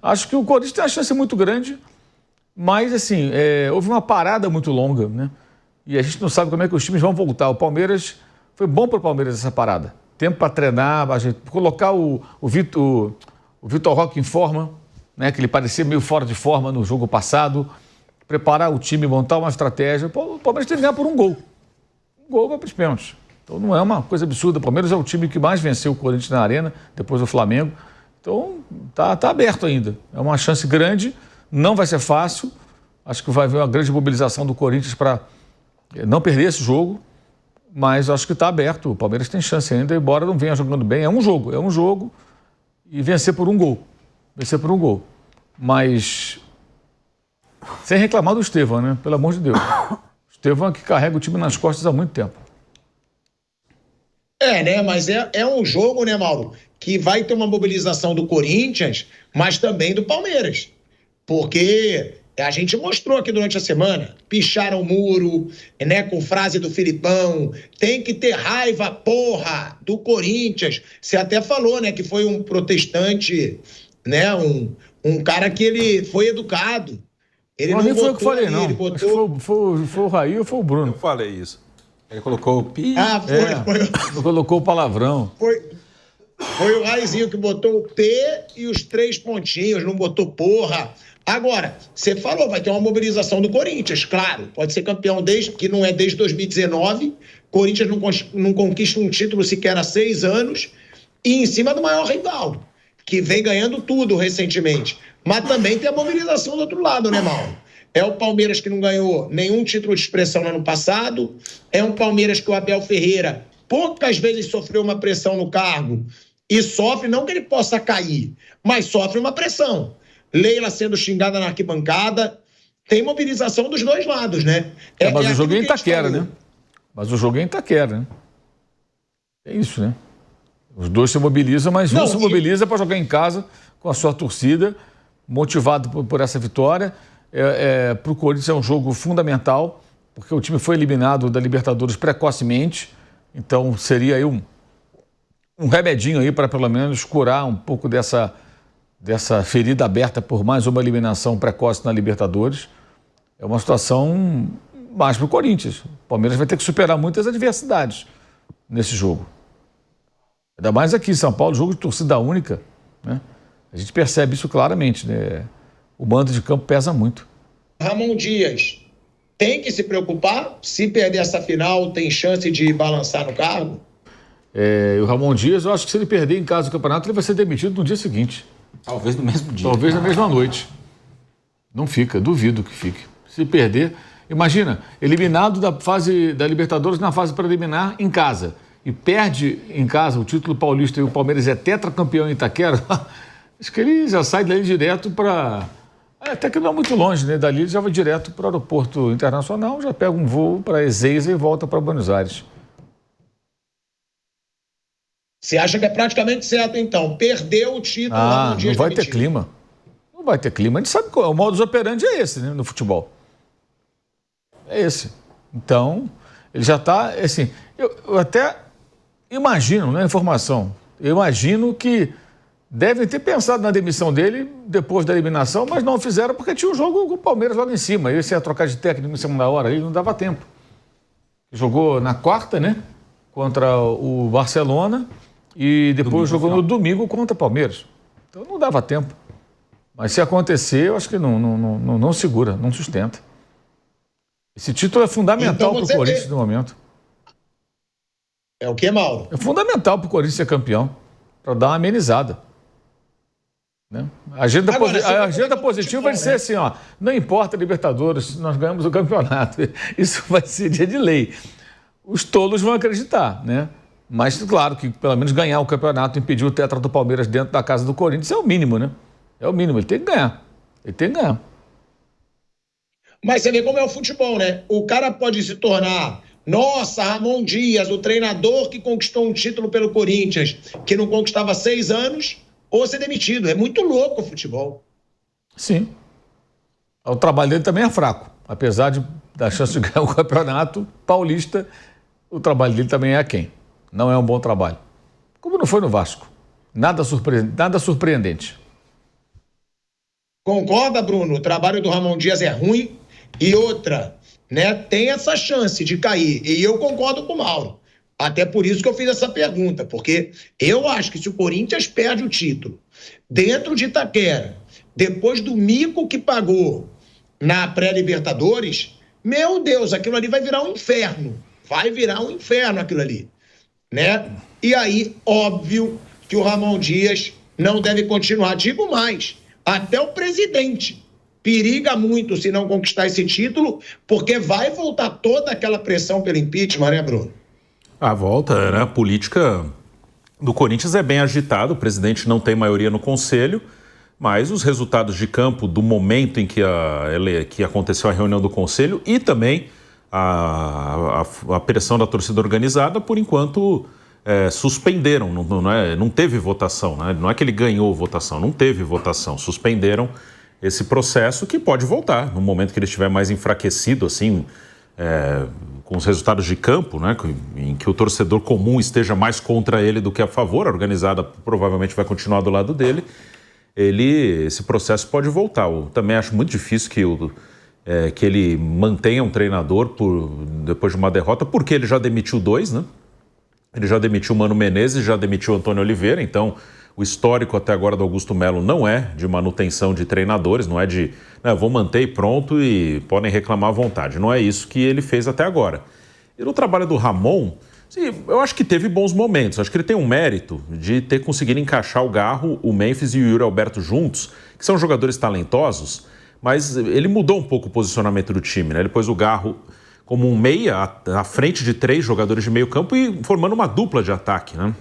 Acho que o Corinthians tem uma chance muito grande, mas, assim, houve uma parada muito longa, né? E a gente não sabe como é que os times vão voltar. O Palmeiras, foi bom para o Palmeiras essa parada. Tempo para treinar, colocar o Vitor Roque em forma, né? Que ele parecia meio fora de forma no jogo passado. Preparar o time, montar uma estratégia. O Palmeiras tem que ganhar por um gol. Um gol vai para os pênaltis. Então não é uma coisa absurda. O Palmeiras é o time que mais venceu o Corinthians na Arena, depois do Flamengo. Então tá aberto ainda. É uma chance grande, não vai ser fácil. Acho que vai haver uma grande mobilização do Corinthians para não perder esse jogo, mas acho que está aberto. O Palmeiras tem chance ainda, embora não venha jogando bem. É um jogo e vencer por um gol. Mas sem reclamar do Estevão, né? Pelo amor de Deus. O Estevão é que carrega o time nas costas há muito tempo. Né? Mas é um jogo, né, Mauro, que vai ter uma mobilização do Corinthians, mas também do Palmeiras. Porque a gente mostrou aqui durante a semana, picharam o muro, né, com frase do Filipão, tem que ter raiva, porra, do Corinthians. Você até falou, né, que foi um protestante, né, um cara que ele foi educado. Ele não nem foi eu que falei, não. Ele botou... Foi o Raí ou foi o Bruno? Eu falei isso. Ele colocou o pi. Foi. Colocou o palavrão. Foi o Raizinho que botou o P e os 3 pontinhos, não botou porra. Agora, você falou, vai ter uma mobilização do Corinthians, claro. Pode ser campeão que não é desde 2019. Corinthians não conquista um título sequer há 6 anos. E em cima do maior rival, que vem ganhando tudo recentemente. Mas também tem a mobilização do outro lado, né, Mauro? É o Palmeiras que não ganhou nenhum título de expressão no ano passado. É um Palmeiras que o Abel Ferreira poucas vezes sofreu uma pressão no cargo. E sofre, não que ele possa cair, mas sofre uma pressão. Leila sendo xingada na arquibancada. Tem mobilização dos dois lados, né? Mas o jogo é em Itaquera, né? É isso, né? Os dois se mobilizam, mas um se mobiliza para jogar em casa com a sua torcida, motivado por essa vitória. Para o Corinthians é um jogo fundamental, porque o time foi eliminado da Libertadores precocemente, então seria aí um remedinho aí para pelo menos curar um pouco dessa ferida aberta por mais uma eliminação precoce na Libertadores. É uma situação mais para o Corinthians. O Palmeiras vai ter que superar muitas adversidades nesse jogo. Ainda mais aqui em São Paulo, jogo de torcida única, né? A gente percebe isso claramente, né? O mando de campo pesa muito. Ramon Dias tem que se preocupar? Se perder essa final, tem chance de balançar no cargo? O Ramon Dias, eu acho que se ele perder em casa do campeonato, ele vai ser demitido no dia seguinte. Talvez no mesmo dia. Talvez na mesma noite. Não fica, duvido que fique. Se perder, imagina, eliminado da Libertadores na fase preliminar em casa, e perde em casa o título paulista e o Palmeiras é tetracampeão em Itaquera, acho que ele já sai dali direto para... Até que não é muito longe, né? Dali ele já vai direto para o aeroporto internacional, já pega um voo para Ezeiza e volta para Buenos Aires. Você acha que é praticamente certo, então? Perdeu o título... Não vai ter clima. Não vai ter clima. A gente sabe que o modus operandi é esse, né, no futebol. É esse. Então, ele já está... Assim, eu até imagino, né, informação, eu imagino que devem ter pensado na demissão dele depois da eliminação, mas não fizeram porque tinha um jogo com o Palmeiras logo em cima. Ele ia trocar de técnico em cima da hora, ele não dava tempo. Jogou na quarta, né, contra o Barcelona, e depois jogou no domingo contra o Palmeiras. Então não dava tempo. Mas se acontecer, eu acho que não segura, não sustenta. Esse título é fundamental para o Corinthians no momento. É o que, Mauro? É fundamental para o Corinthians ser campeão, para dar uma amenizada. Né? A agenda positiva vai ser assim, ó, não importa Libertadores, nós ganhamos o campeonato. Isso vai ser dia de lei. Os tolos vão acreditar, né? Mas, claro, que pelo menos ganhar o campeonato, impedir o tetra do Palmeiras dentro da casa do Corinthians é o mínimo, né? É o mínimo, ele tem que ganhar. Mas você vê como é o futebol, né? O cara pode se tornar, nossa, Ramon Dias, o treinador que conquistou um título pelo Corinthians, que não conquistava há 6 anos, ou ser demitido. É muito louco o futebol. Sim. O trabalho dele também é fraco. Apesar da chance de ganhar o campeonato paulista, o trabalho dele também é aquém. Não é um bom trabalho. Como não foi no Vasco. Nada surpreendente. Concorda, Bruno? O trabalho do Ramon Dias é ruim. E outra, né, tem essa chance de cair. E eu concordo com o Mauro. Até por isso que eu fiz essa pergunta, porque eu acho que se o Corinthians perde o título dentro de Itaquera, depois do mico que pagou na pré-Libertadores, meu Deus, aquilo ali vai virar um inferno. Vai virar um inferno aquilo ali, né? E aí, óbvio que o Ramon Dias não deve continuar. Digo mais, até o presidente periga muito se não conquistar esse título, porque vai voltar toda aquela pressão pelo impeachment, né, Bruno? A volta, né? A política do Corinthians é bem agitada, o presidente não tem maioria no conselho, mas os resultados de campo do momento em que aconteceu a reunião do conselho e também a pressão da torcida organizada, por enquanto, suspenderam, não teve votação, né? Não é que ele ganhou votação, não teve votação, suspenderam esse processo que pode voltar no momento que ele estiver mais enfraquecido, assim, com os resultados de campo, né, em que o torcedor comum esteja mais contra ele do que a favor, a organizada provavelmente vai continuar do lado dele, esse processo pode voltar. Eu também acho muito difícil que ele mantenha um treinador depois de uma derrota, porque ele já demitiu 2, né? Ele já demitiu o Mano Menezes, já demitiu o Antônio Oliveira, então o histórico até agora do Augusto Melo não é de manutenção de treinadores, não é de vou manter e pronto e podem reclamar à vontade. Não é isso que ele fez até agora. E no trabalho do Ramon, sim, eu acho que teve bons momentos. Acho que ele tem um mérito de ter conseguido encaixar o Garro, o Memphis e o Yuri Alberto juntos, que são jogadores talentosos, mas ele mudou um pouco o posicionamento do time, né? Ele pôs o Garro como um meia à frente de 3 jogadores de meio campo e formando uma dupla de ataque, né?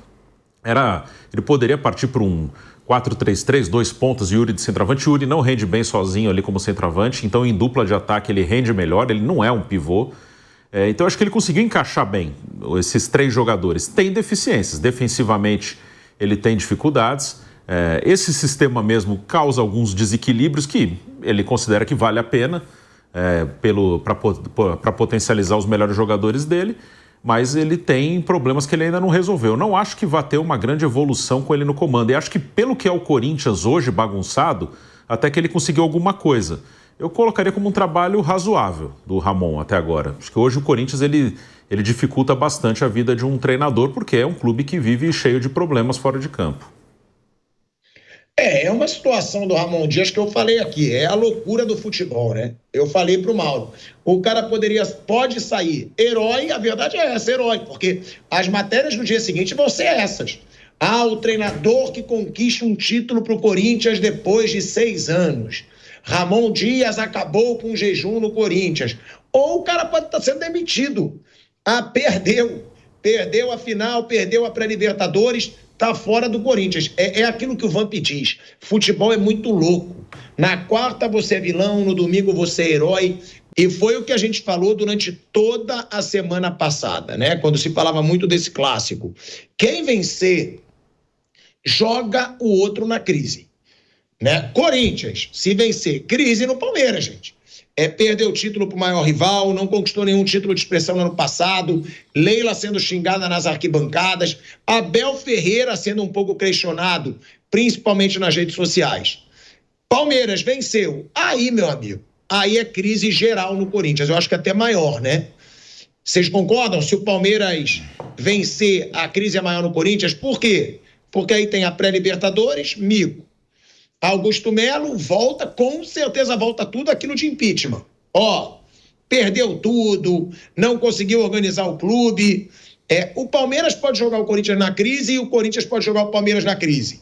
Ele poderia partir para um 4-3-3, 2 pontas e Yuri de centroavante. O Yuri não rende bem sozinho ali como centroavante, então em dupla de ataque ele rende melhor, ele não é um pivô. Então acho que ele conseguiu encaixar bem esses 3 jogadores. Tem deficiências, defensivamente ele tem dificuldades. Esse sistema mesmo causa alguns desequilíbrios que ele considera que vale a pena para potencializar os melhores jogadores dele. Mas ele tem problemas que ele ainda não resolveu. Não acho que vai ter uma grande evolução com ele no comando. E acho que pelo que é o Corinthians hoje, bagunçado, até que ele conseguiu alguma coisa. Eu colocaria como um trabalho razoável do Ramon até agora. Acho que hoje o Corinthians ele dificulta bastante a vida de um treinador, porque é um clube que vive cheio de problemas fora de campo. É uma situação do Ramon Dias que eu falei aqui, é a loucura do futebol, né? Eu falei pro Mauro, o cara pode sair herói, a verdade é essa, herói, porque as matérias no dia seguinte vão ser essas. O treinador que conquista um título pro Corinthians depois de 6 anos. Ramon Dias acabou com o jejum no Corinthians. Ou o cara pode estar sendo demitido. Perdeu a final, perdeu a pré-Libertadores, tá fora do Corinthians. É aquilo que o Vamp diz. Futebol é muito louco. Na quarta você é vilão, no domingo você é herói. E foi o que a gente falou durante toda a semana passada, né? Quando se falava muito desse clássico. Quem vencer, joga o outro na crise. Né? Corinthians, se vencer, crise no Palmeiras, gente. Perdeu o título para o maior rival, não conquistou nenhum título de expressão no ano passado, Leila sendo xingada nas arquibancadas, Abel Ferreira sendo um pouco questionado, principalmente nas redes sociais. Palmeiras venceu. Aí, meu amigo, aí é crise geral no Corinthians. Eu acho que até maior, né? Vocês concordam? Se o Palmeiras vencer, a crise é maior no Corinthians. Por quê? Porque aí tem a pré-Libertadores, mico. Augusto Melo volta, com certeza volta tudo aquilo de impeachment. Perdeu tudo, não conseguiu organizar o clube. O Palmeiras pode jogar o Corinthians na crise e o Corinthians pode jogar o Palmeiras na crise.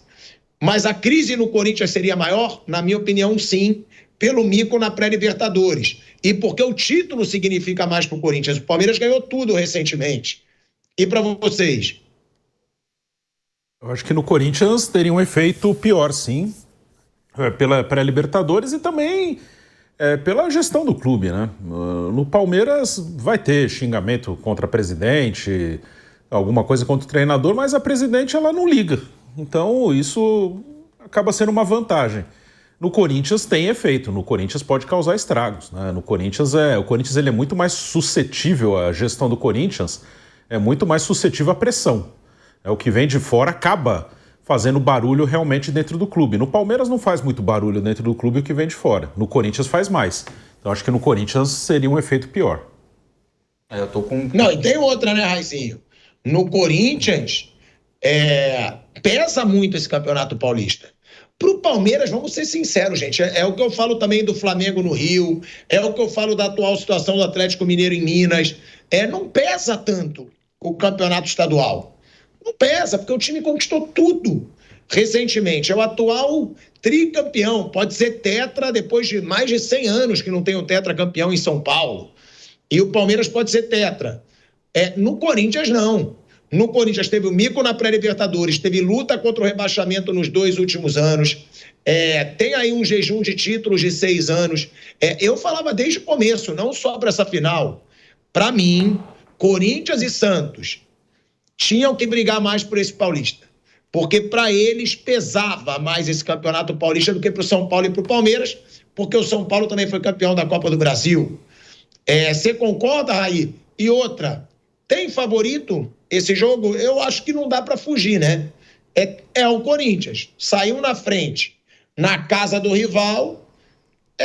Mas a crise no Corinthians seria maior? Na minha opinião, sim, pelo mico na pré-Libertadores. E porque o título significa mais para o Corinthians. O Palmeiras ganhou tudo recentemente. E para vocês? Eu acho que no Corinthians teria um efeito pior, sim. Pela pré-Libertadores e também pela gestão do clube, né? No Palmeiras vai ter xingamento contra a presidente, alguma coisa contra o treinador, mas a presidente ela não liga. Então isso acaba sendo uma vantagem. No Corinthians tem efeito, no Corinthians pode causar estragos, né? No Corinthians o Corinthians ele é muito mais suscetível, a gestão do Corinthians é muito mais suscetível à pressão. O que vem de fora acaba fazendo barulho realmente dentro do clube. No Palmeiras não faz muito barulho dentro do clube o que vem de fora. No Corinthians faz mais. Então acho que no Corinthians seria um efeito pior. Eu tô com... Não, e tem outra, né, Raizinho? No Corinthians, pesa muito esse Campeonato Paulista. Pro Palmeiras, vamos ser sinceros, gente, é o que eu falo também do Flamengo no Rio, é o que eu falo da atual situação do Atlético Mineiro em Minas. Não pesa tanto o campeonato estadual. Não pesa, porque o time conquistou tudo recentemente. É o atual tricampeão, pode ser tetra depois de mais de 100 anos que não tem um tetracampeão em São Paulo. E o Palmeiras pode ser tetra. No Corinthians, não. No Corinthians teve o mico na pré-Libertadores, teve luta contra o rebaixamento nos 2 últimos anos, tem aí um jejum de títulos de 6 anos. Eu falava desde o começo, não só para essa final. Para mim, Corinthians e Santos tinham que brigar mais por esse Paulista. Porque para eles pesava mais esse Campeonato Paulista do que para o São Paulo e para o Palmeiras, porque o São Paulo também foi campeão da Copa do Brasil. Você concorda, Raí? E outra, tem favorito esse jogo? Eu acho que não dá para fugir, né? O Corinthians. Saiu na frente, na casa do rival,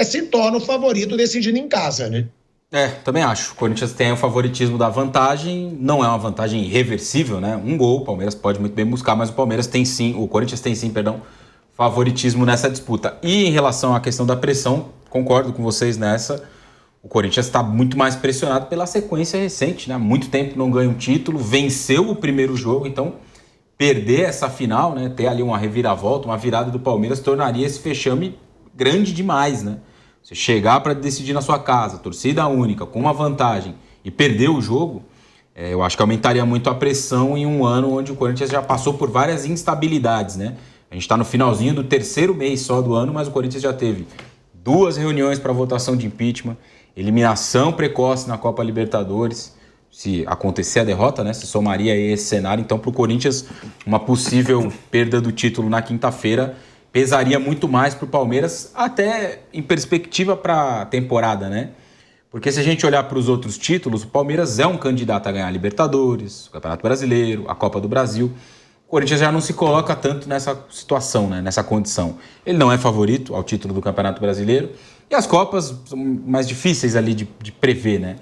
se torna o favorito decidindo em casa, né? Também acho. O Corinthians tem o favoritismo da vantagem, não é uma vantagem irreversível, né? Um gol, o Palmeiras pode muito bem buscar, mas o Corinthians tem sim, favoritismo nessa disputa. E em relação à questão da pressão, concordo com vocês nessa. O Corinthians está muito mais pressionado pela sequência recente, né? Há muito tempo não ganha um título, venceu o primeiro jogo, então perder essa final, né? Ter ali uma reviravolta, uma virada do Palmeiras, tornaria esse fechame grande demais, né? Você chegar para decidir na sua casa, torcida única, com uma vantagem e perder o jogo, eu acho que aumentaria muito a pressão em um ano onde o Corinthians já passou por várias instabilidades, né? A gente está no finalzinho do 3º mês só do ano, mas o Corinthians já teve 2 reuniões para votação de impeachment, eliminação precoce na Copa Libertadores, se acontecer a derrota, né, se somaria aí esse cenário. Então, para o Corinthians, uma possível perda do título na quinta-feira pesaria muito mais para o Palmeiras, até em perspectiva para a temporada, né? Porque se a gente olhar para os outros títulos, o Palmeiras é um candidato a ganhar a Libertadores, o Campeonato Brasileiro, a Copa do Brasil. O Corinthians já não se coloca tanto nessa situação, né, nessa condição. Ele não é favorito ao título do Campeonato Brasileiro, e as Copas são mais difíceis ali de prever, né?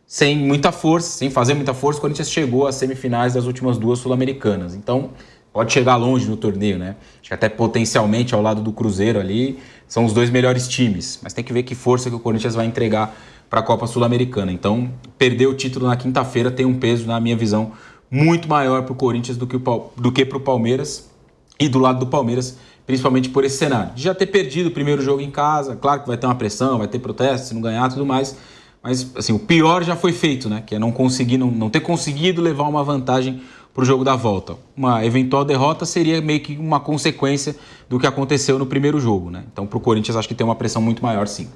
Sem muita força, sem fazer muita força, o Corinthians chegou às semifinais das últimas 2 sul-americanas. Então, pode chegar longe no torneio, né? Acho que até potencialmente ao lado do Cruzeiro ali, são os 2 melhores times. Mas tem que ver que força que o Corinthians vai entregar para a Copa Sul-Americana. Então, perder o título na quinta-feira tem um peso, na minha visão, muito maior para o Corinthians do que para o Palmeiras. E do lado do Palmeiras, principalmente por esse cenário. De já ter perdido o primeiro jogo em casa, claro que vai ter uma pressão, vai ter protesto, se não ganhar, tudo mais. Mas, assim, o pior já foi feito, né? Que é não ter conseguido levar uma vantagem para o jogo da volta. Uma eventual derrota seria meio que uma consequência do que aconteceu no primeiro jogo, né? Então, para o Corinthians, acho que tem uma pressão muito maior, sim.